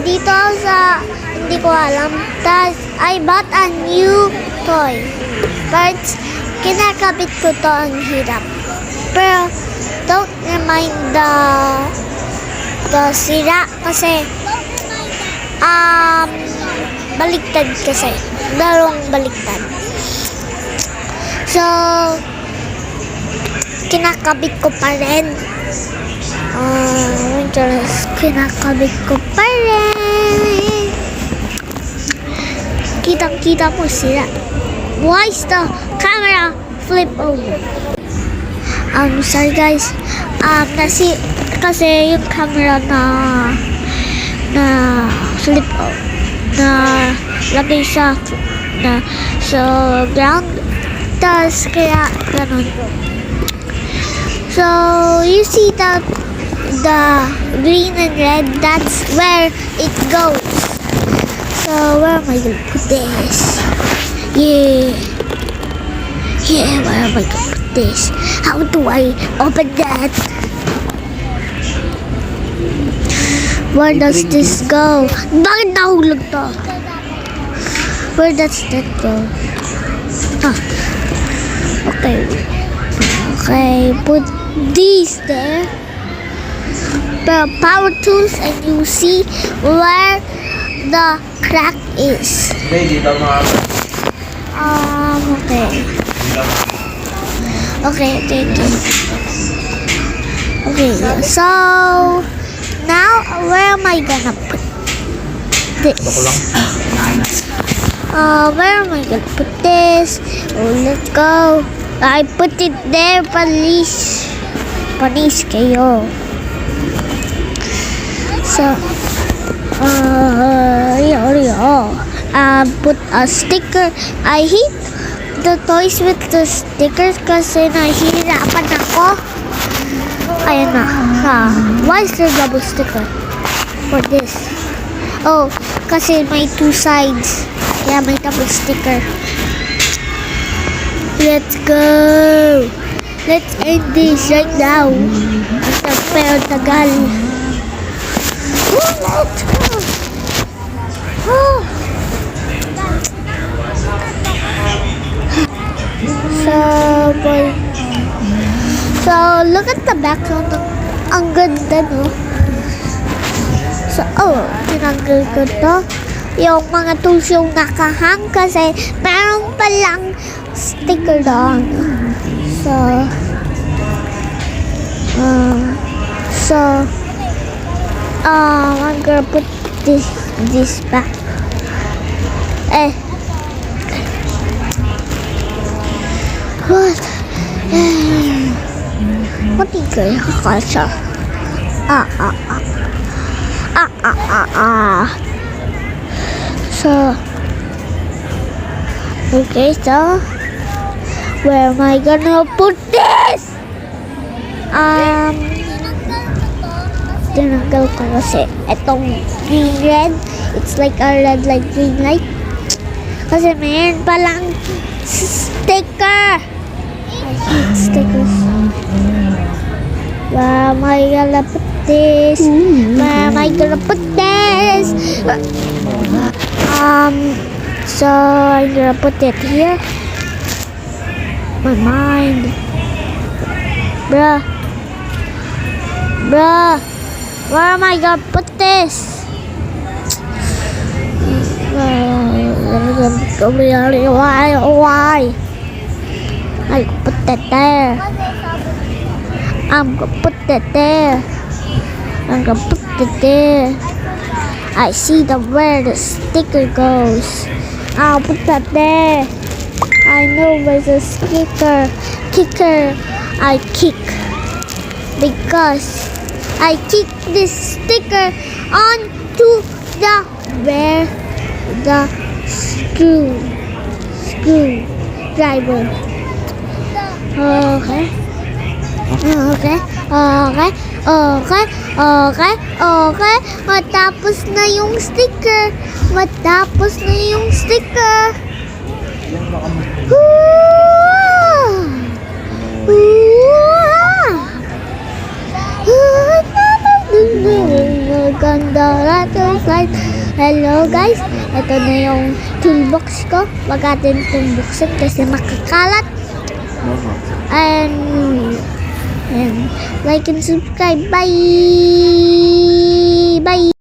dito sa, hindi ko alam. Tapos, I bought a new toy. But, kinakabit ko to, ang hirap. Pero, don't remind the sira kasi, baliktad kasi. Dalawang baliktad. So, kinakabit ko pa rin. Kinakabit ko pa rin. Kitang-kita mo sila. Why is the camera flip over? Sorry guys. Kasi yung camera na flip over. Na lagay sa ground. Tas kaya ganun. So you see the green and red, that's where it goes. So where am I gonna put this? Yeah, where am I gonna put this? How do I open that? Where does this go? Bakit nahulog to? Where does that go? Okay, put these there. Power tools, and you see where the crack is. Okay, so now where am I gonna put this? Where am I gonna put this? Oh, let's go. I put it there, Panis kayo. So, put a sticker. I hate the toys with the stickers kasi nahihirapan ako. Ayan na. Why is there double sticker for this? Oh, kasi may two sides. Kaya may double sticker. Let's go. Let's end this right now. Pero tagal. Let's go. So look at the background. Ang ganda, no? So, tinanggal ko to. Yung mga tools yung nakahang kasi meron palang sticker doon. I'm gonna put this back. What is going on? Okay, so where am I gonna put this? Tinanggal ko kasi itong green red, it's like a red like green light. Kasi mayroon palang sticker. I hate stickers. Where am I gonna put this? Where am I gonna put this? So I'm gonna put it here. My mind. Bruh. Where am I gonna put this? Why? I put that there. I'm gonna put that there. I'm gonna put it there. I see where the sticker goes. I'll put that there. I know where the sticker kicker. I kick because I kick this sticker onto where the screwdriver. Okay. Matapos na yung sticker. on the rattle slide. Hello guys, ito na yung toolbox ko. Wag natin itong buksan kasi makakalat. And like and subscribe. Bye! Bye!